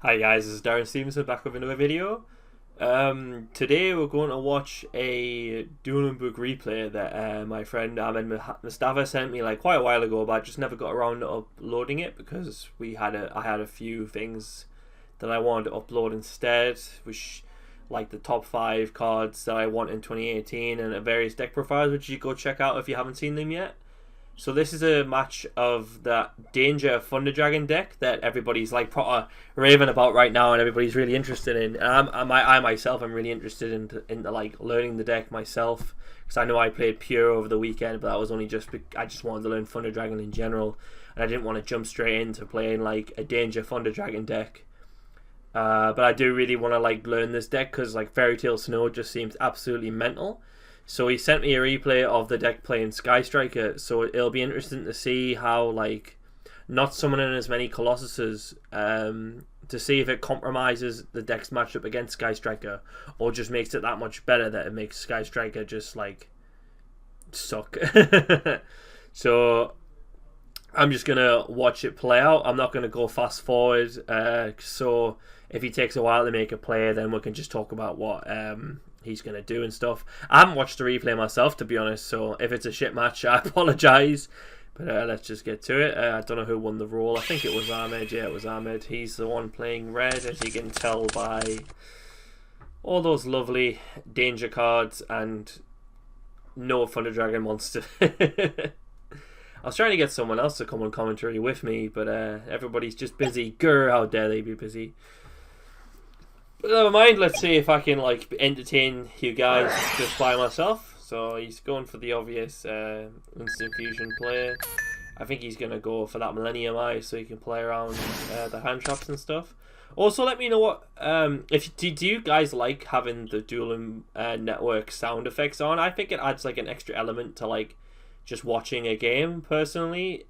Hi guys, this is Darren Stevenson back with another video. Today we're going to watch a Dueling book replay that my friend Ahmed Mustafa sent me like quite a while ago, but I just never got around to uploading it because I had a few things that I wanted to upload instead, which like the top 5 cards that I want in 2018 and various deck profiles, which you go check out if you haven't seen them yet. So this is a match of the Danger Thunder Dragon deck that everybody's like proper raving about right now, and everybody's really interested in. And I myself am really interested in like learning the deck myself, because I know I played Pure over the weekend, but that was only I just wanted to learn Thunder Dragon in general, and I didn't want to jump straight into playing like a Danger Thunder Dragon deck. But I do really want to like learn this deck because like Fairy Tale Snow just seems absolutely mental. So he sent me a replay of the deck playing Sky Striker, so it'll be interesting to see how, like, not summoning as many Colossuses, to see if it compromises the deck's matchup against Sky Striker, or just makes it that much better that it makes Sky Striker just, like, suck. So I'm just going to watch it play out. I'm not going to go fast forward, so if he takes a while to make a play, then we can just talk about what he's going to do and stuff. I haven't watched the replay myself, to be honest, so if it's a shit match, I apologise. But let's just get to it. I don't know who won the role. I think it was Ahmed. Yeah, it was Ahmed. He's the one playing red, as you can tell by all those lovely danger cards and no Thunder Dragon monster. I was trying to get someone else to come on commentary with me, but everybody's just busy. Grr, how dare they be busy. But never mind, let's see if I can like entertain you guys just by myself. So he's going for the obvious instant fusion play. I think he's going to go for that Millennium Eye so he can play around the hand traps and stuff. Also, let me know what do you guys like having the Dueling network sound effects on? I think it adds like an extra element to like just watching a game personally.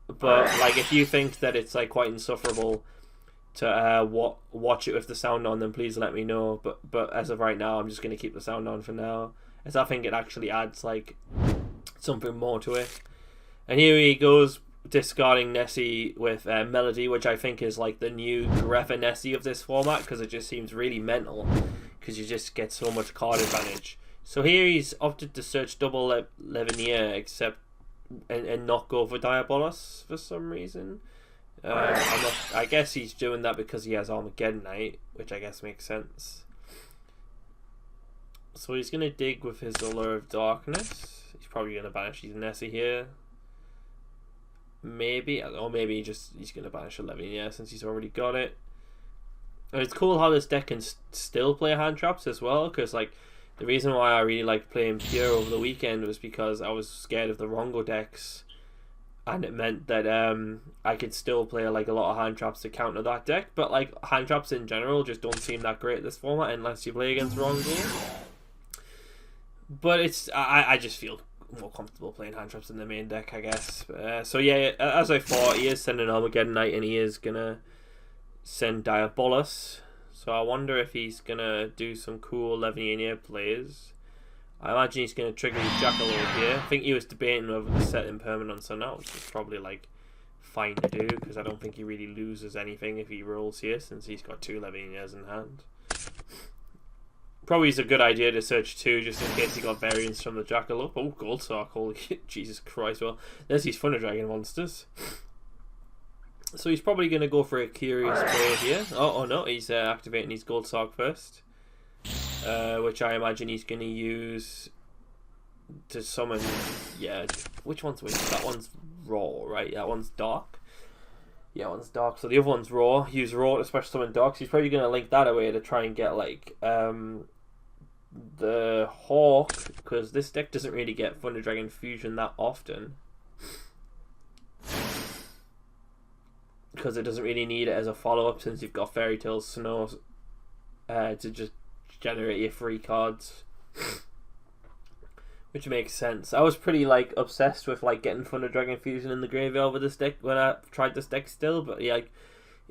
But like if you think that it's like quite insufferable to watch it with the sound on, then please let me know. But as of right now, I'm just going to keep the sound on for now, as I think it actually adds like something more to it. And here he goes, discarding Nessie with Melody, which I think is like the new Greffa Nessie of this format, because it just seems really mental, because you just get so much card advantage. So here he's opted to search double Levinier, except and not go for Diabolos for some reason. I guess he's doing that because he has Armageddon Knight, which I guess makes sense. So he's going to dig with his Allure of Darkness. He's probably going to banish his Nessie here. Maybe, or maybe he's going to banish 11, yeah, since he's already got it. And it's cool how this deck can still play hand traps as well, because like the reason why I really liked playing Pure over the weekend was because I was scared of the Rongo decks. And it meant that I could still play like a lot of hand traps to counter that deck, but like hand traps in general just don't seem that great this format unless you play against Rongo. But it's I just feel more comfortable playing hand traps in the main deck, I guess. So yeah, as I thought, he is sending Armageddon Knight, and he is gonna send Diabolos. So I wonder if he's gonna do some cool Levinier plays. I imagine he's going to trigger his Jackalope here. I think he was debating whether to set Impermanence or not, which is probably like fine to do, because I don't think he really loses anything if he rolls here, since he's got 2 Leviniers in hand. Probably is a good idea to search 2 just in case he got variants from the Jackalope. Oh, Gold Sock, holy Jesus Christ. Well, there's these Thunder Dragon monsters. So he's probably going to go for a Curious play here. Oh no, he's activating his Gold Sock first. Which I imagine he's going to use to summon. Yeah, which one's which? That one's raw, right? That one's dark. Yeah, that one's dark. So the other one's raw. Use raw to special summon dark. So he's probably going to link that away to try and get like the Hawk, because this deck doesn't really get Thunder Dragon Fusion that often, because it doesn't really need it as a follow up, since you've got Fairy Tale Snow to just generate your free cards, which makes sense. I was pretty like obsessed with like getting Thunder Dragon Fusion in the graveyard with this deck when I tried this deck still, but yeah, like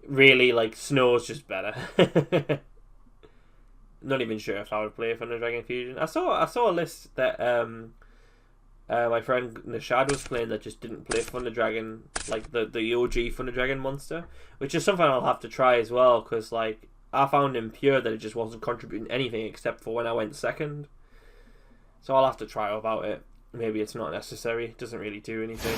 really like Snow's just better. Not even sure if I would play Thunder Dragon Fusion. I saw a list that my friend Nishad was playing that just didn't play Thunder Dragon, like the OG Thunder Dragon monster, which is something I'll have to try as well, because like I found in pure that it just wasn't contributing anything except for when I went second. So I'll have to try about it. Maybe it's not necessary. It doesn't really do anything.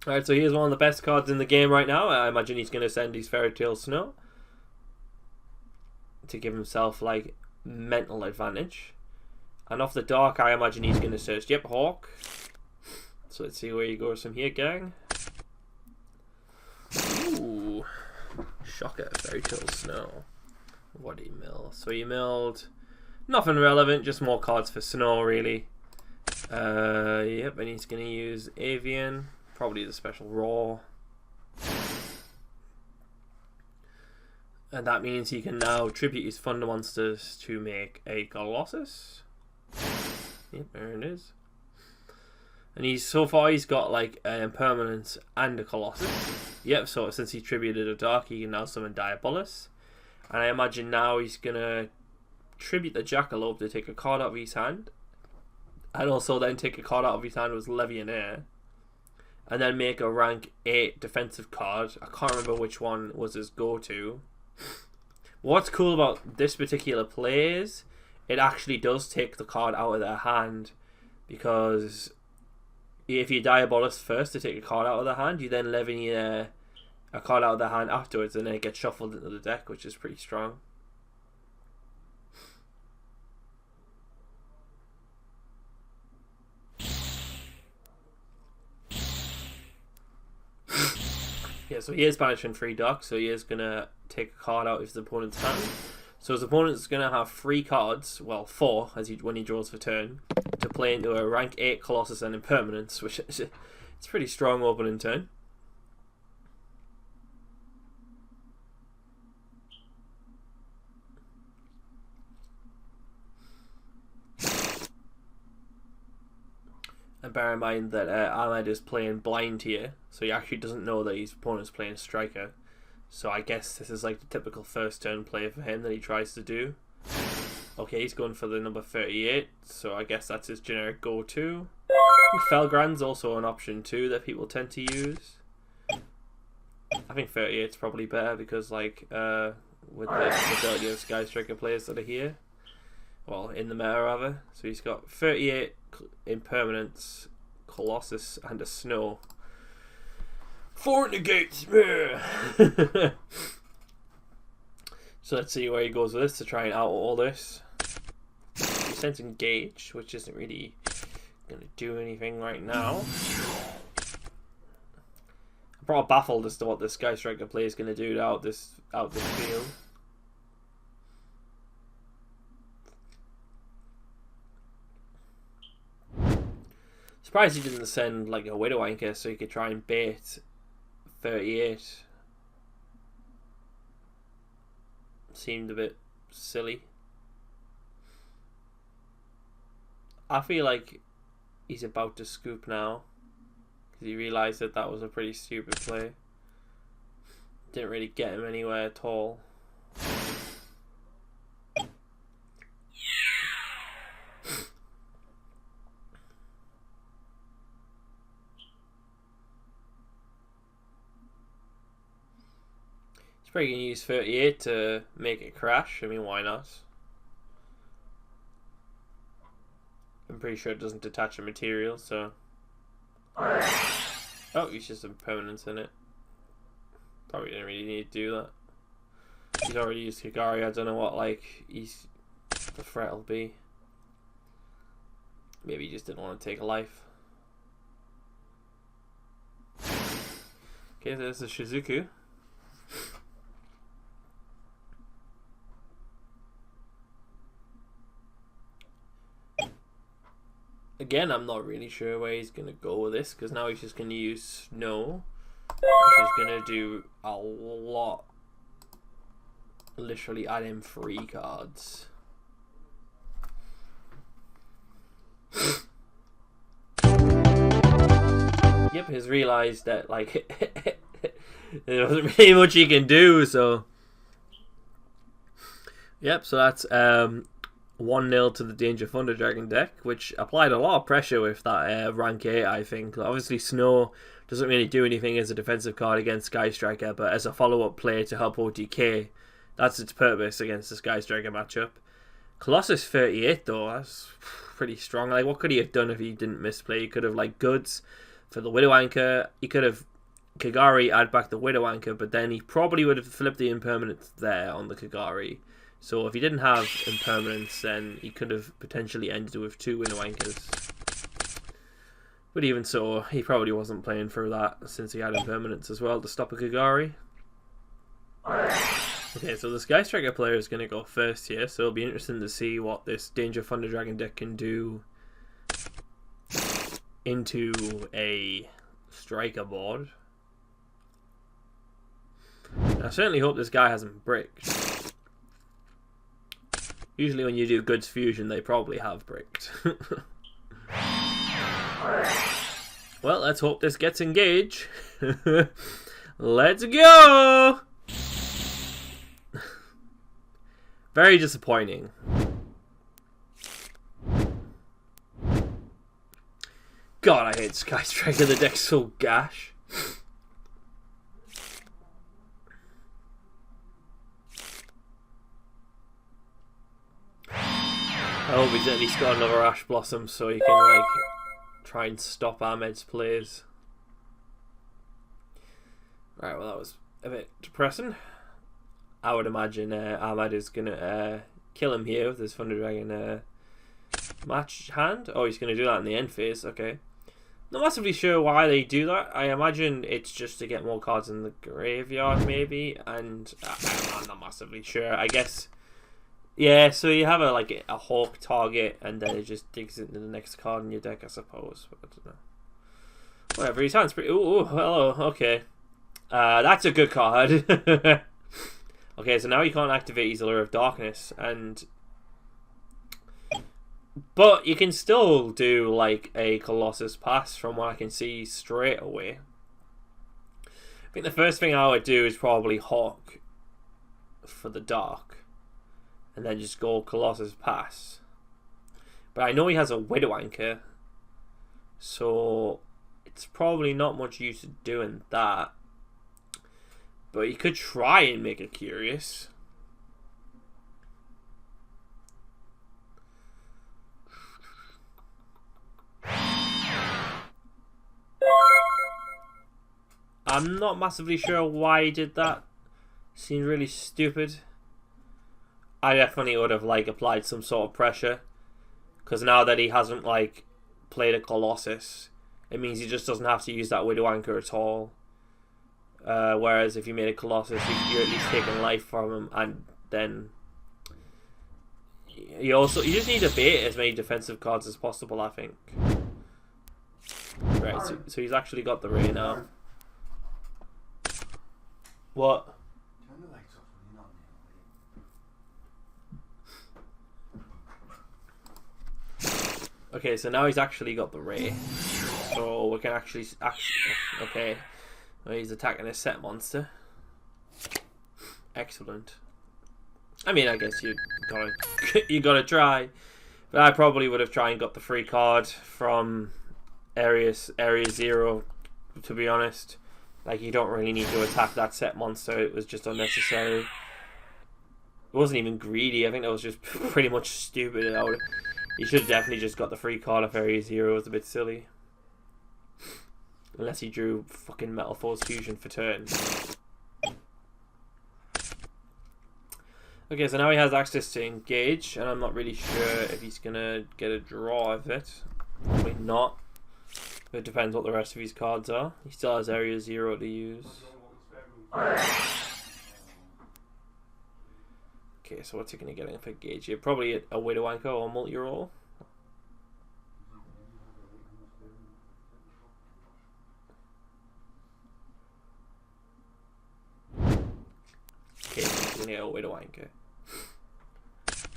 Alright, so here's one of the best cards in the game right now. I imagine he's going to send his Fairy Tale Snow to give himself like mental advantage. And off the dark, I imagine he's going to search, yep, Hawk. So let's see where he goes from here, gang. Ooh, shocker, Fairy Tale Snow. What did he mill? So he milled nothing relevant, just more cards for Snow, really. Yep, and he's going to use Avian, probably the special Raw. And that means he can now tribute his Thunder Monsters to make a Colossus. Yep, there it is. And so far he's got like an Impermanence and a Colossus. Yep, so since he tributed a Dark, he can now summon Diabolus. And I imagine now he's gonna tribute the Jackalope to take a card out of his hand. And also then take a card out of his hand with Legionnaire. And then make a rank 8 defensive card. I can't remember which one was his go-to. What's cool about this particular play is it actually does take the card out of their hand, because if you Diabolus first to take a card out of their hand, you then Legionnaire a card out of their hand afterwards, and then it gets shuffled into the deck, which is pretty strong. Yeah, so he is banishing 3 Dark, so he is going to take a card out of his opponent's hand. So his opponent's going to have 3 cards, well 4, when he draws for turn, to play into a rank 8 Colossus and Impermanence, which is it's pretty strong opening turn. And bear in mind that Ahmed is playing blind here, so he actually doesn't know that his opponent's playing Striker. So I guess this is like the typical first turn play for him that he tries to do. Okay, he's going for the number 38, so I guess that's his generic go-to. Felgrand's also an option too that people tend to use. I think 38's probably better because like with the majority of Sky Striker players that are here. Well, in the meta rather. So he's got 38 Impermanence, Colossus, and a Snow. 4 negates! So let's see where he goes with this to try and out all this. He sends Engage, which isn't really going to do anything right now. I'm probably baffled as to what this Sky Striker play is going to do out this field. Surprised he didn't send like a Widow Anchor so he could try and bait 38. Seemed a bit silly. I feel like he's about to scoop now because he realised that that was a pretty stupid play. Didn't really get him anywhere at all. He's probably going to use 38 to make it crash. I mean, why not? I'm pretty sure it doesn't detach a material, so... Oh, he's just some permanence in it. Probably didn't really need to do that. He's already used Kagari. I don't know what, like, the threat will be. Maybe he just didn't want to take a life. Okay, there's the Shizuku. Again, I'm not really sure where he's going to go with this, because now he's just going to use Snow, which is going to do a lot. Literally add in 3 cards. Yep, he's realised that, like, there wasn't really much he can do, so... Yep, so that's 1-0 to the Danger Thunder Dragon deck, which applied a lot of pressure with that rank 8, I think. Obviously, Snow doesn't really do anything as a defensive card against Sky Striker, but as a follow-up play to help OTK, that's its purpose against the Sky Striker matchup. Colossus 38, though, that's pretty strong. Like, what could he have done if he didn't misplay? He could have, like, Goods for the Widow Anchor. He could have Kagari add back the Widow Anchor, but then he probably would have flipped the impermanence there on the Kagari. So if he didn't have impermanence, then he could have potentially ended with 2 Widow Anchors. But even so, he probably wasn't playing for that since he had impermanence as well to stop a Kagari. Okay, so the Sky Striker player is going to go first here, so it'll be interesting to see what this Danger Thunder Dragon deck can do into a Striker board. I certainly hope this guy hasn't bricked. Usually when you do Goods Fusion, they probably have bricked. Well, let's hope this gets engaged. Let's go! Very disappointing. God, I hate Sky Striker. The deck's so gash. I hope he's at least got another Ash Blossom so he can like try and stop Ahmed's plays. Right, well that was a bit depressing. I would imagine Ahmed is gonna kill him here with his Thunder Dragon match hand. Oh, he's gonna do that in the end phase. Okay, not massively sure why they do that. I imagine it's just to get more cards in the graveyard, maybe. And I'm not massively sure. I guess. Yeah, so you have a Hawk target, and then it just digs into the next card in your deck, I suppose. But I don't know. Whatever, his hand's pretty. Ooh, hello. Okay, that's a good card. Okay, so now you can't activate his Allure of Darkness, but you can still do like a Colossus Pass from what I can see straight away. I think the first thing I would do is probably Hawk for the Dark. And then just go Colossus Pass. But I know he has a Widow Anchor, so it's probably not much use of doing that. But you could try and make it curious. I'm not massively sure why he did that. Seemed really stupid. I definitely would have applied some sort of pressure, because now that he hasn't played a Colossus, it means he just doesn't have to use that Widow Anchor at all. Whereas if you made a Colossus, you're at least taking life from him, and then you just need to bait as many defensive cards as possible, I think. Right, so he's actually got the Ray now. What? Okay, so now he's actually got the Ray. So we can actually okay. Well, he's attacking a set monster. Excellent. I mean, I guess you gotta try. But I probably would have tried and got the free card from Area 0, to be honest. You don't really need to attack that set monster. It was just unnecessary. It wasn't even greedy. I think that was just pretty much stupid. You should have definitely just got the free card if Area 0. It was a bit silly. Unless he drew fucking Metal Force Fusion for turn. Okay, so now he has access to engage, and I'm not really sure if he's gonna get a draw of it. Probably not. It depends what the rest of his cards are. He still has Area 0 to use. Okay, so what's he going to get for Gage here? Probably a Widow Anchor or multi-roll. Okay, so he's going to get a Widow Anchor.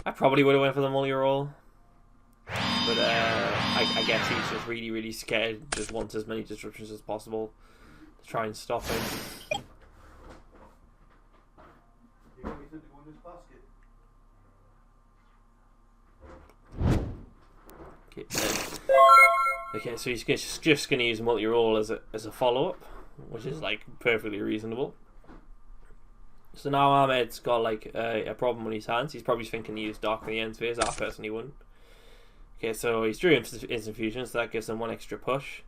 I probably would have went for the multi-roll. But I guess he's just really, really scared. Just wants as many disruptions as possible to try and stop him. Okay, okay, so he's just going to use multi-roll as a follow-up, which is like perfectly reasonable. So now Ahmed's got like a problem on his hands. He's probably thinking to use Dark in the end phase. I personally wouldn't. Okay, so he's drew instant fusion, so that gives him one extra push.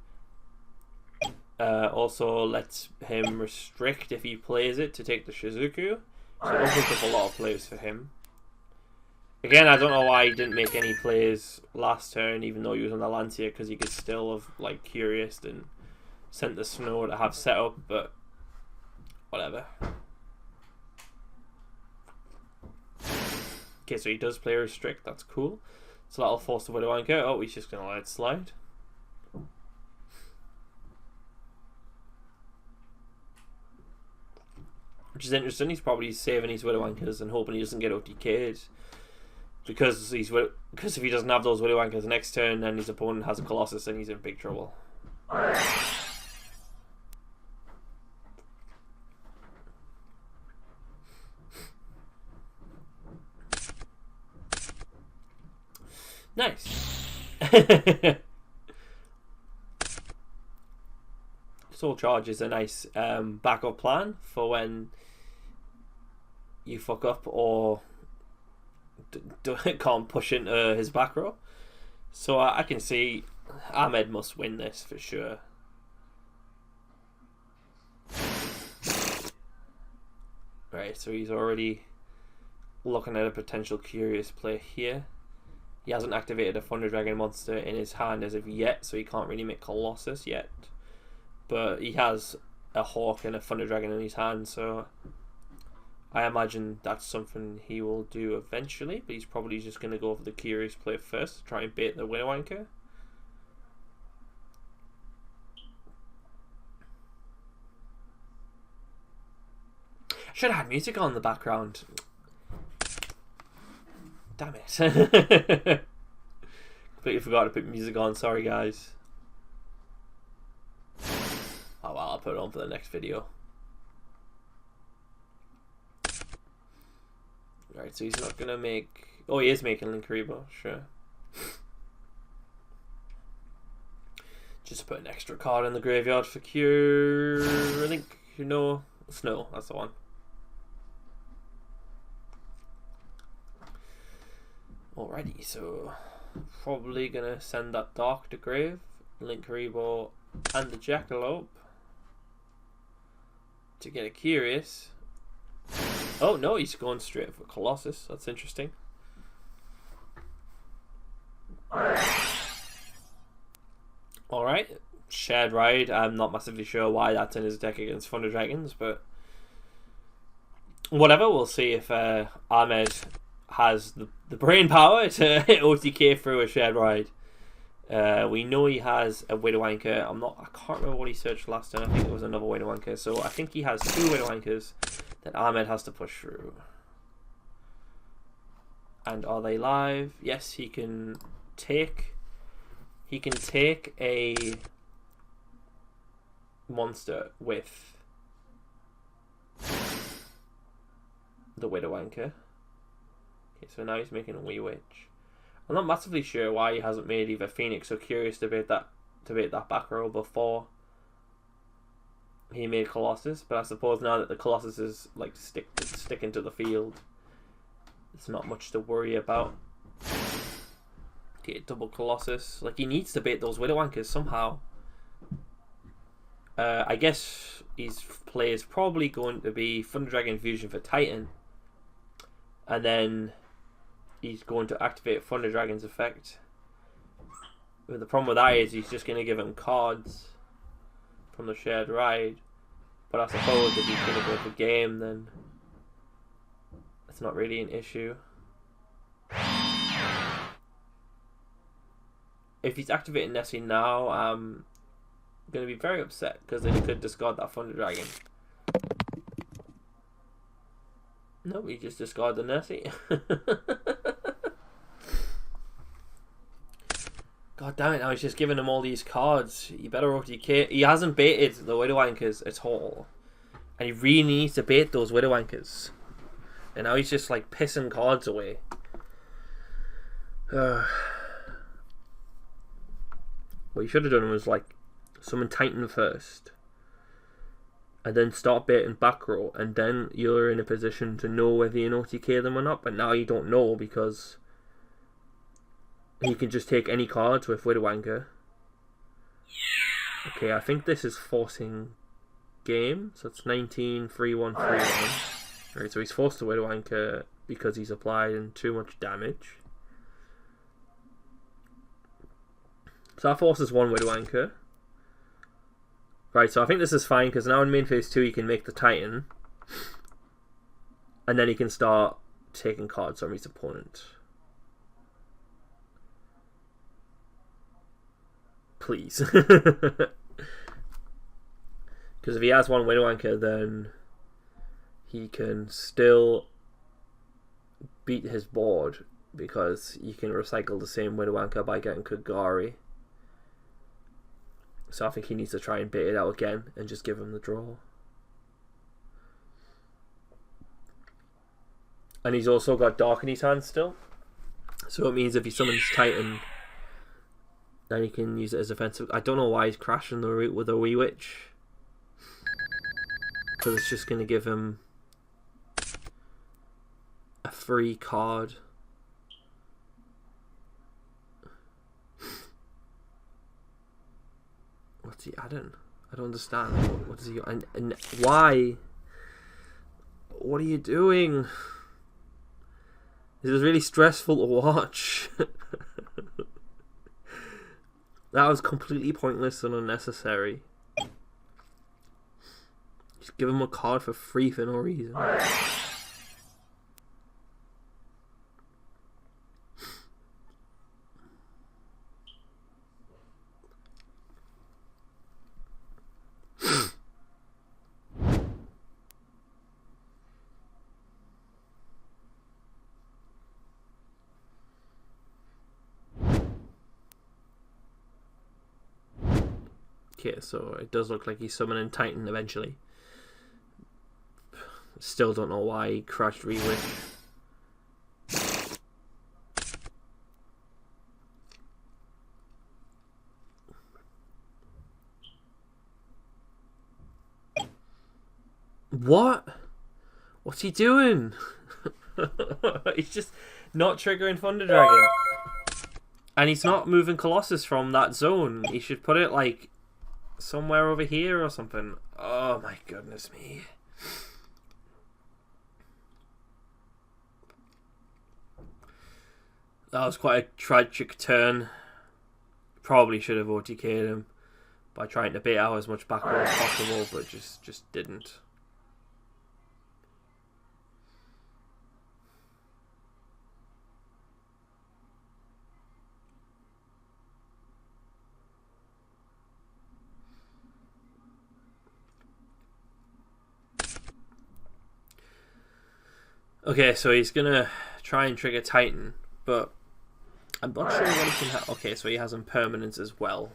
Also lets him restrict if he plays it to take the Shizuku. So it opens up a lot of plays for him. Again, I don't know why he didn't make any plays last turn, even though he was on the Lancia, because he could still have like Curious and sent the Snow to have set up, but whatever. Okay, so he does play Restrict, that's cool. So that'll force the Widowmaker. Oh, he's just going to let it slide. Which is interesting. He's probably saving his Widowmankers and hoping he doesn't get OTK'd. Because if he doesn't have those Widowmankers next turn and his opponent has a Colossus, then he's in big trouble. Nice. Soul Charge is a nice backup plan for when you fuck up or can't push into his back row. So I can see Ahmed must win this for sure. Right, so he's already looking at a potential Curious play here. He hasn't activated a Thunder Dragon monster in his hand as of yet, so he can't really make Colossus yet. But he has a Hawk and a Thunder Dragon in his hand, so I imagine that's something he will do eventually. But he's probably just going to go for the Curious play first to try and bait the Widowmaker. Should have had music on in the background. Damn it. Completely forgot to put music on, sorry guys. Oh well, I'll put it on for the next video. Right, so he's not gonna make... Oh, he is making Linkuriboh, sure. Just put an extra card in the graveyard for Cure... I think, Snow, that's the one. Alrighty, so probably gonna send that Dark to grave, Linkuriboh and the Jackalope to get a Curious. Oh no, he's going straight for Colossus. That's interesting. Alright, Shared Ride. I'm not massively sure why that's in his deck against Thunder Dragons, but whatever. We'll see if Ahmed has the brain power to OTK through a Shared Ride. We know he has a Widowmaker. I can't remember what he searched last time. I think it was another Widowmaker. So I think he has two Widowmakers that Ahmed has to push through. And are they live? Yes, he can take a monster with the Widowmaker. Okay, so now he's making a Wee Witch. I'm not massively sure why he hasn't made either Phoenix or Curious to bait that back row before he made Colossus, but I suppose now that the Colossus is like sticking to the field, it's not much to worry about. Okay, double Colossus. Like, he needs to bait those Widowmankers somehow. I guess his play is probably going to be Thunder Dragon Fusion for Titan, and then he's going to activate Thunder Dragon's effect. But the problem with that is he's just going to give him cards from the Shared Ride. But I suppose if he's going to go for game, then it's not really an issue. If he's activating Nessie now, I'm going to be very upset because then he could discard that Thunder Dragon. No, he just discarded the Nessie. God damn it, now he's just giving him all these cards. You better OTK. He hasn't baited the Widowmankers at all. And he really needs to bait those Widowmankers. And now he's just like pissing cards away. What you should have done was like summon Titan first, and then start baiting back row, and then you're in a position to know whether you OTK them or not. But now you don't know because he can just take any cards with Widow Anchor. Okay, I think this is forcing game, so it's 19, 3, 1, 3, 1. Alright, so he's forced to Widow Anchor because he's applied too much damage. So that forces one Widow Anchor. Right, so I think this is fine because now in main phase 2 he can make the Titan. And then he can start taking cards from his opponent. Please. Because if he has one Widow Anchor, then he can still beat his board because you can recycle the same Widow Anchor by getting Kagari. So I think he needs to try and bait it out again and just give him the draw. And he's also got Dark in his hand still. So it means if he summons Titan, then he can use it as offensive. I don't know why he's crashing the route with a Wee Witch. Because it's just going to give him a free card. What's he adding? I don't understand. What does he... And why? What are you doing? This is really stressful to watch. That was completely pointless and unnecessary. Just give him a card for free for no reason. Okay, so it does look like he's summoning Titan eventually. Still don't know why he crashed Rewick. What? What's he doing? He's just not triggering Thunder Dragon. And he's not moving Colossus from that zone. He should put it like somewhere over here or something. Oh my goodness me. That was quite a tragic turn. Probably should have OTK'd him by trying to bait out as much back row as possible, but just didn't. Okay, so he's gonna try and trigger Titan, but I'm not sure what he can have. Okay, so he has impermanence as well.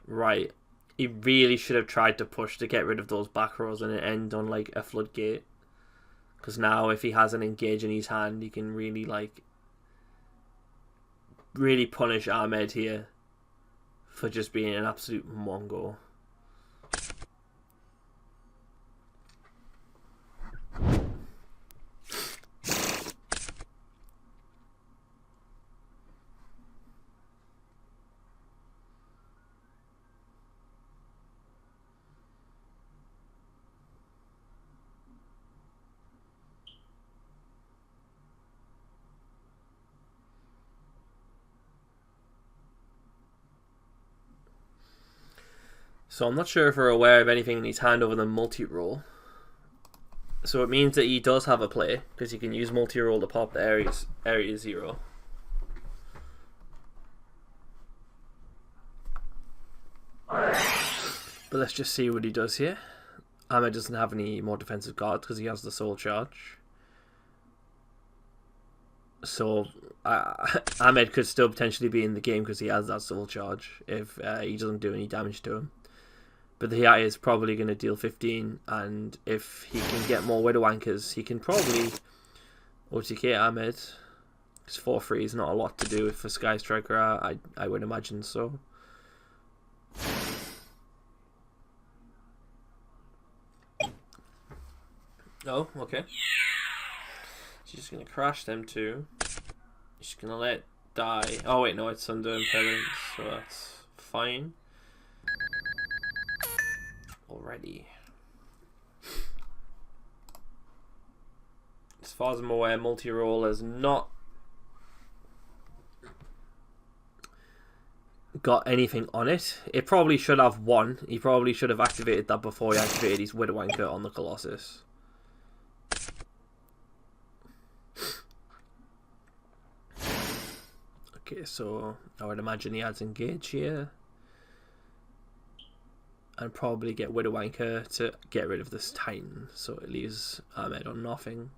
Right. He really should have tried to push to get rid of those back rows and it end on like a floodgate. Because now if he has an engage in his hand, he can really really punish Ahmed here for just being an absolute mongo. So I'm not sure if we're aware of anything in his hand other than multi-roll. So it means that he does have a play, because he can use multi-roll to pop the area 0. But let's just see what he does here. Ahmed doesn't have any more defensive cards because he has the soul charge. So Ahmed could still potentially be in the game because he has that soul charge if he doesn't do any damage to him. But the Hiatt is probably going to deal 15, and if he can get more Widow Anchors, he can probably OTK Ahmed. Because 4-3 is not a lot to do for Sky Striker. I would imagine so. Oh, okay. She's just gonna crash them two. She's gonna let die. Oh wait, no, it's under impedance, so that's fine. Alrighty. As far as I'm aware, multi-roll has not got anything on it. It probably should have one. He probably should have activated that before he activated his Widow Anchor on the Colossus. Okay, so I would imagine he adds Engage here. And probably get Widow Anchor to get rid of this Titan. So it leaves Ahmed on nothing.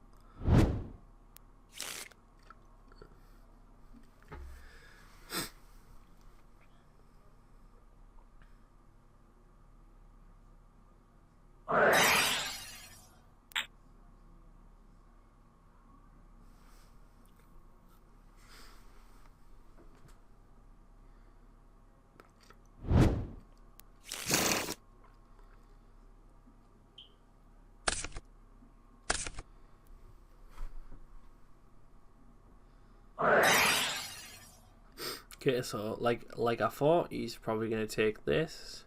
Okay, so like I thought, he's probably going to take this.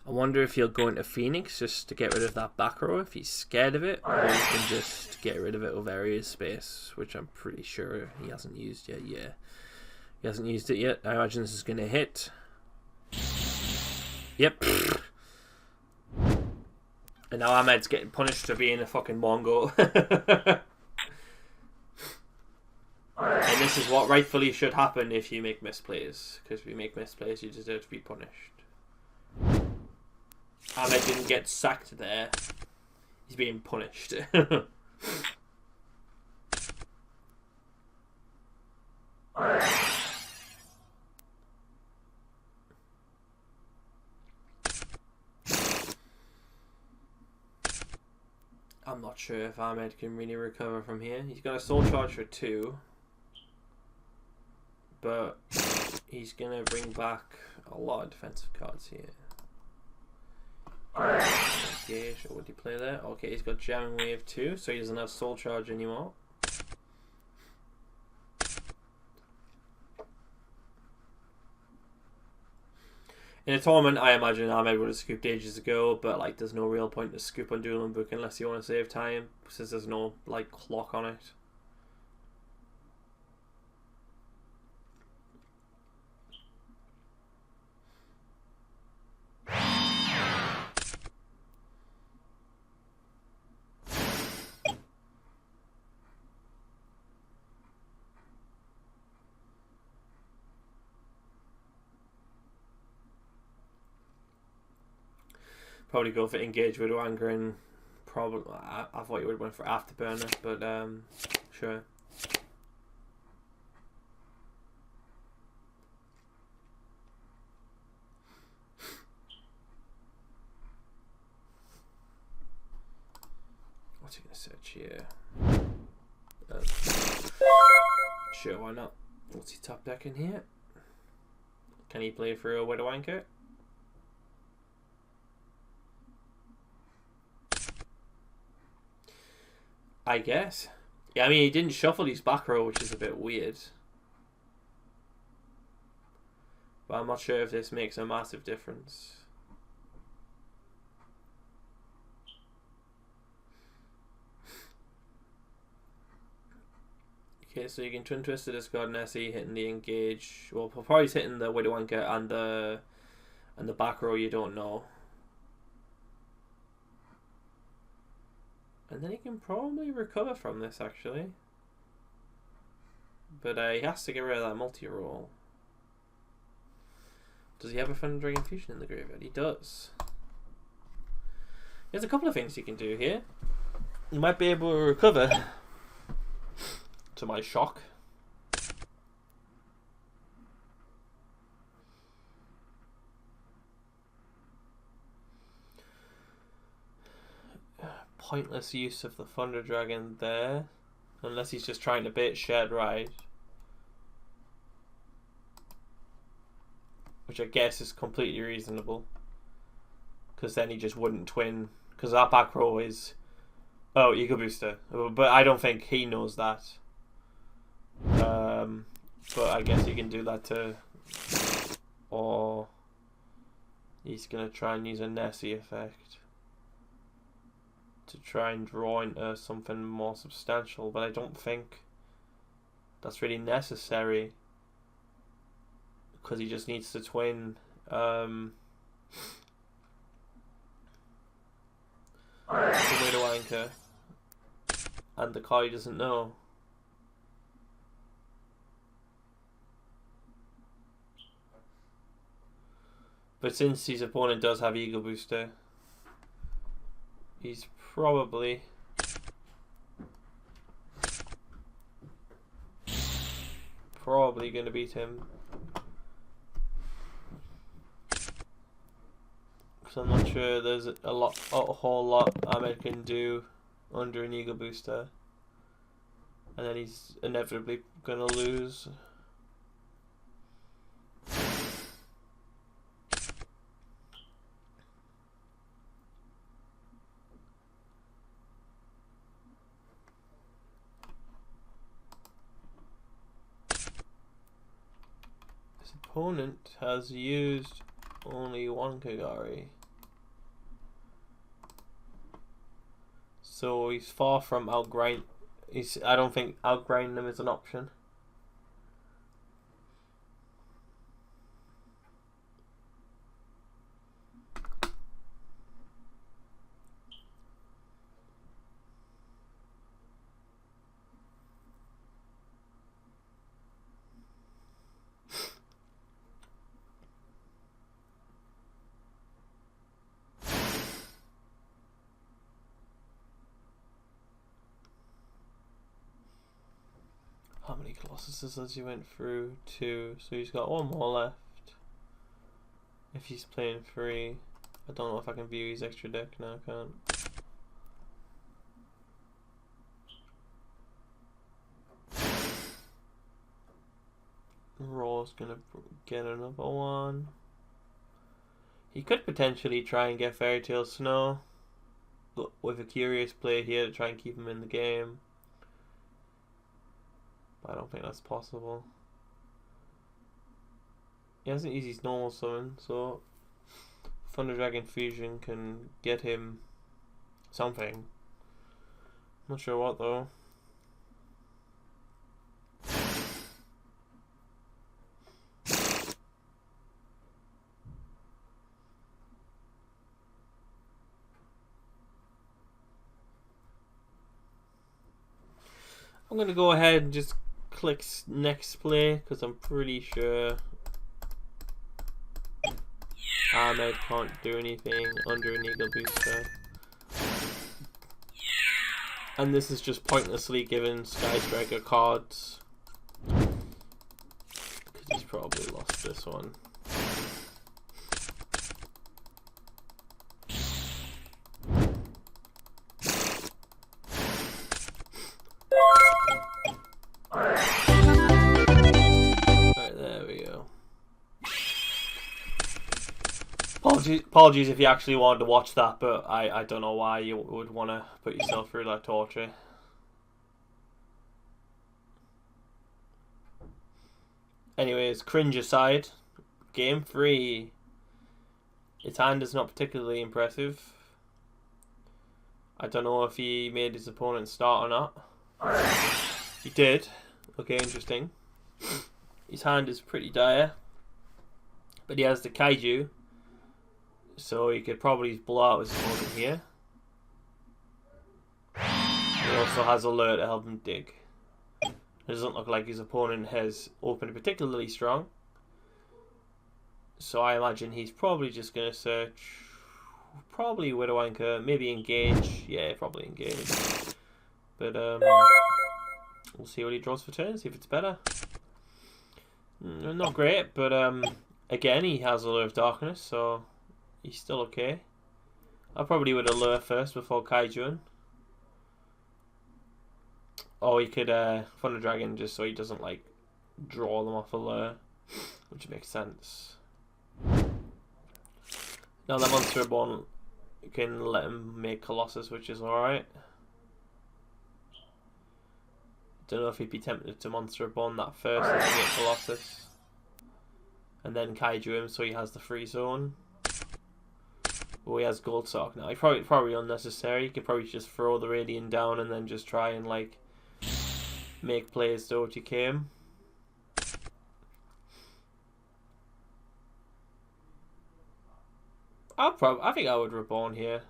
I wonder if he'll go into Phoenix just to get rid of that back row if he's scared of it, or he can just get rid of it with Area's space, which I'm pretty sure he hasn't used yet. Yeah, he hasn't used it yet. I imagine this is going to hit. Yep. And now Ahmed's getting punished for being a fucking Mongo. And this is what rightfully should happen if you make misplays. Because if you make misplays, you deserve to be punished. Ahmed didn't get sacked there. He's being punished. I'm not sure if Ahmed can really recover from here. He's got a soul charge for 2. But he's going to bring back a lot of defensive cards here. Engage, or would he play there? Okay, he's got Jamming Wave 2, so he doesn't have Soul Charge anymore. In a tournament, I imagine Ahmed would have scooped ages ago, but like, there's no real point to scoop on Dueling Book unless you want to save time, since there's no like clock on it. Probably go for Engage Widow Anchor and probably I thought you would have went for Afterburner, but sure. What's he gonna search here? Sure, why not? What's he top deck in here? Can he play for a Widow Anchor? I guess. Yeah, I mean, he didn't shuffle his back row, which is a bit weird. But I'm not sure if this makes a massive difference. Okay, so you can Twin Twist to discard Nessie, hitting the Engage. Well, probably he's hitting the Widow Anchor and the back row you don't know. And then he can probably recover from this, actually. But he has to get rid of that multi-roll. Does he have a Thunder Dragon Fusion in the graveyard? He does. There's a couple of things you can do here. You might be able to recover, to my shock. Pointless use of the Thunder Dragon there. Unless he's just trying to bait Shared Ride. which I guess is completely reasonable. Because then he just wouldn't twin. Because that back row is... Oh, Eagle Booster. But I don't think he knows that. But I guess you can do that too. Or... He's going to try and use a Nessie effect. To try and draw into something more substantial. But I don't think that's really necessary. Because he just needs to twin... the Widow Anchor, and the Kai doesn't know. But since his opponent does have Eagle Booster, he's probably going to beat him. Because I'm not sure there's a whole lot Ahmed can do under an Eagle Booster. And then he's inevitably going to lose. His opponent has used only one Kagari. So he's far from outgrind. I don't think outgrinding him is an option. How many Colossuses has he went through? 2. So he's got one more left. If he's playing 3. I don't know if I can view his extra deck. No, I can't. Raw's gonna get another one. He could potentially try and get Fairy Tail Snow with a curious play here to try and keep him in the game. But I don't think that's possible. He hasn't used his normal summon, so Thunder Dragon Fusion can get him something. Not sure what though. I'm gonna go ahead and just click next play because I'm pretty sure Ahmed can't do anything under an Eagle Booster. And this is just pointlessly giving Sky Striker cards because he's probably lost this one. Apologies if you actually wanted to watch that, but I don't know why you would want to put yourself through that torture. Anyways, cringe aside, game 3. His hand is not particularly impressive. I don't know if he made his opponent start or not. He did. Okay, interesting. His hand is pretty dire. But he has the Kaiju. So he could probably blow out his opponent here. He also has alert to help him dig. It doesn't look like his opponent has opened particularly strong. So I imagine he's probably just going to search. Probably Widow Anchor. Maybe engage. Yeah, probably engage. But we'll see what he draws for turn. See if it's better. Not great, but again he has Allure of Darkness, so he's still okay. I probably would Allure first before Kaijuing. Or he could Thunder Dragon just so he doesn't like draw them off Allure, which makes sense. Now that Monster Reborn can let him make Colossus, which is alright. Don't know if he'd be tempted to Monster Reborn that first and then get Colossus. And then Kaiju him so he has the free zone. Oh, he has Gold Sock now. He probably unnecessary. He could probably just throw the Radiant down and then just try and like make plays to OTK him. I think I would Reborn here.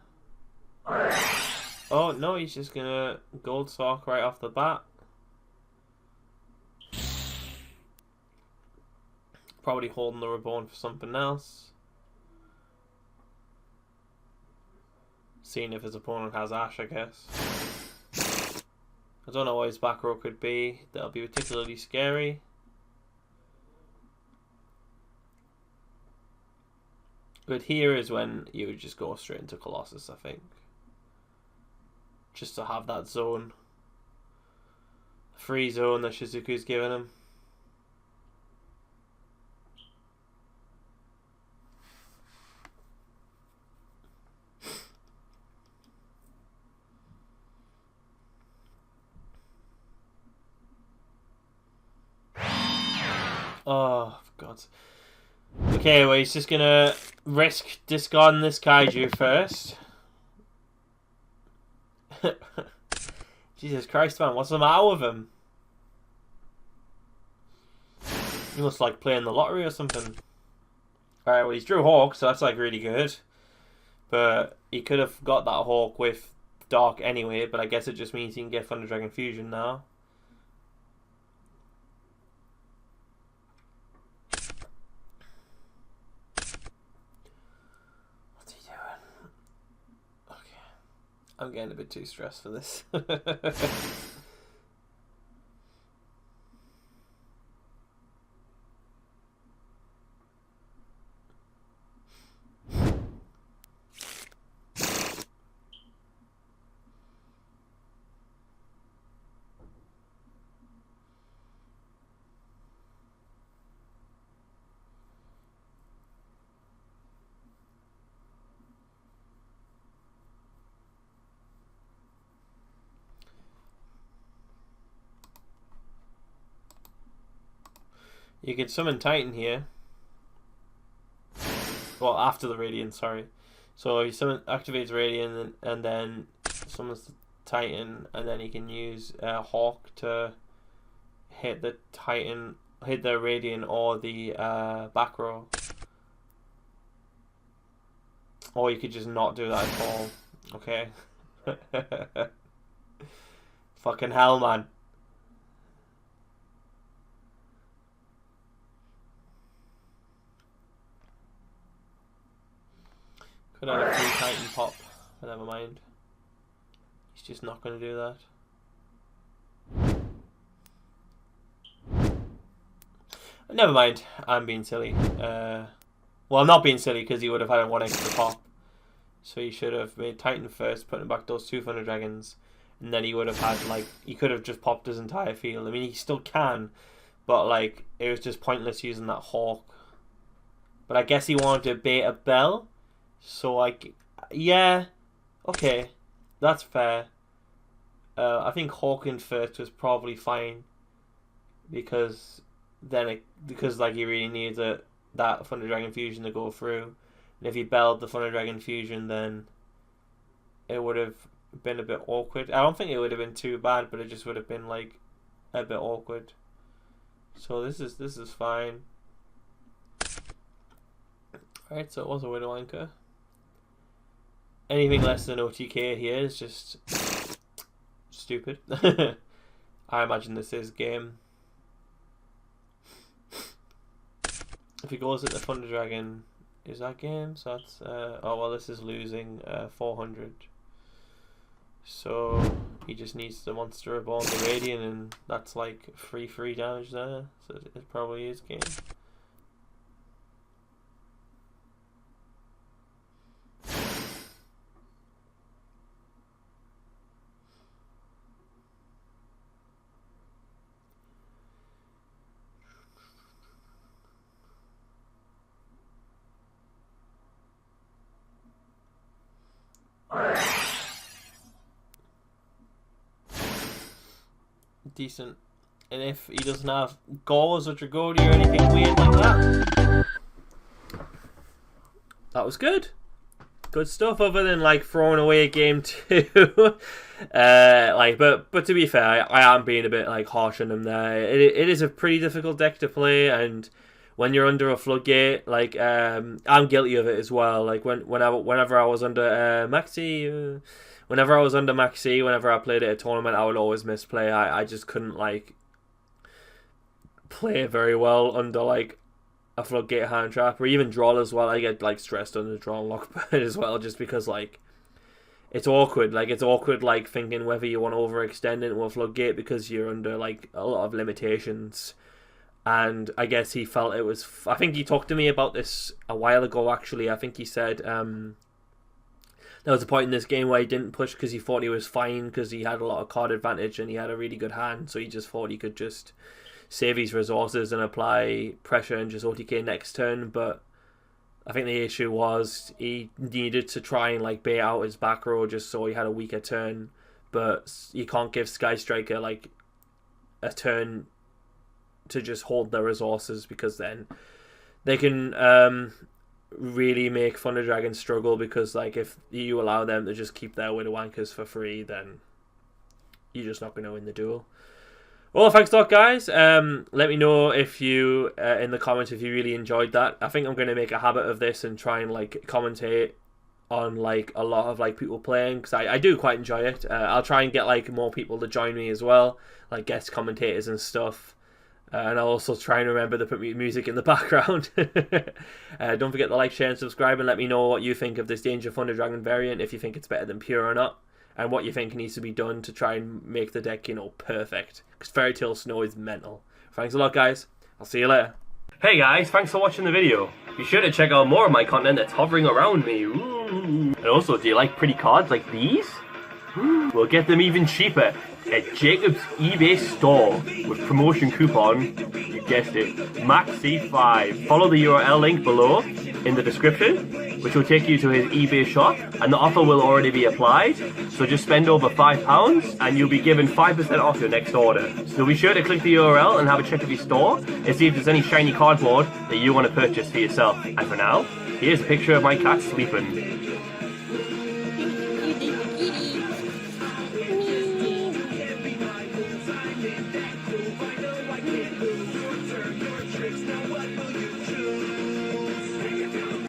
Oh no, he's just gonna Gold Sock right off the bat. Probably holding the Reborn for something else. Seeing if his opponent has Ash, I guess. I don't know what his back row could be. That'll be particularly scary. But here is when you would just go straight into Colossus, I think. Just to have that zone. Free zone that Shizuku's given him. Oh, God. Okay, well, he's just gonna risk discarding this Kaiju first. Jesus Christ, man, what's the matter with him? He must like playing the lottery or something. Alright, well, he's drew Hawk, so that's like really good. But he could have got that Hawk with Dark anyway, but I guess it just means he can get Thunder Dragon Fusion now. I'm getting a bit too stressed for this. You could summon Titan here. Well, after the Radiant, sorry. So he activates Radiant and then summons the Titan, and then he can use Hawk to hit the Titan, hit the Radiant or the back row. Or you could just not do that at all. Okay. Fucking hell, man. Could have a free Titan pop, but never mind. He's just not going to do that. Never mind, I'm being silly. Well, I'm not being silly because he would have had a 1 extra pop. So he should have made Titan first, putting back those 2 Thunder Dragons. And then he would have had, like, he could have just popped his entire field. I mean, he still can, but, like, it was just pointless using that Hawk. But I guess he wanted to bait a Bell. So, like, yeah, okay, that's fair. I think Hawking first was probably fine because like he really needs that Thunder Dragon Fusion to go through, and if he belled the Thunder Dragon Fusion, then it would have been a bit awkward. I don't think it would have been too bad, but it just would have been like a bit awkward. So this is fine. Alright, so it was a Widow Anchor. Anything less than OTK here is just stupid. I imagine this is game. If he goes at the Thunder Dragon, is that game? So that's oh well, this is losing 400. So he just needs the Monster Reborn, the Radiant, and that's like free damage there. So it probably is game. Decent. And if he doesn't have gauze or dragoni or anything weird like that, that was good. Good stuff, other than like throwing away a game too. But to be fair, I am being a bit like harsh on him there. It is a pretty difficult deck to play, and when you're under a floodgate, like I'm guilty of it as well. Like whenever I was under Maxi, whenever I played at a tournament, I would always misplay. I just couldn't like play very well under like a floodgate hand trap, or even draw as well. I get like stressed under draw and lockbird as well, just because like it's awkward. Like it's awkward like thinking whether you want to overextend into a floodgate because you're under like a lot of limitations. And I guess he felt it was. I think he talked to me about this a while ago. Actually, I think he said there was a point in this game where he didn't push because he thought he was fine because he had a lot of card advantage and he had a really good hand. So he just thought he could just save his resources and apply pressure and just OTK next turn. But I think the issue was he needed to try and like bait out his back row just so he had a weaker turn. But you can't give Sky Striker like a turn to just hold their resources, because then they can really make Thunder Dragon struggle, because like if you allow them to just keep their Widow Anchors for free, then you're just not going to win the duel. Well, thanks a lot, guys. Let me know if you in the comments if you really enjoyed that. I think I'm going to make a habit of this and try and like commentate on like a lot of like people playing, because I do quite enjoy it. I'll try and get like more people to join me as well, like guest commentators and stuff. And I'll also try and remember to put music in the background. Don't forget to like, share, and subscribe, and let me know what you think of this Danger Thunder Dragon variant, if you think it's better than Pure or not, and what you think needs to be done to try and make the deck, you know, perfect. Because Fairy Tale Snow is mental. Thanks a lot, guys. I'll see you later. Hey guys, thanks for watching the video. Be sure to check out more of my content that's hovering around me. Ooh. And also, do you like pretty cards like these? We'll get them even cheaper at Jacob's eBay store with promotion coupon, you guessed it, MAXI5. Follow the URL link below in the description, which will take you to his eBay shop, and the offer will already be applied. So just spend over £5 and you'll be given 5% off your next order. So be sure to click the URL and have a check of your store and see if there's any shiny cardboard that you want to purchase for yourself. And for now, here's a picture of my cat sleeping.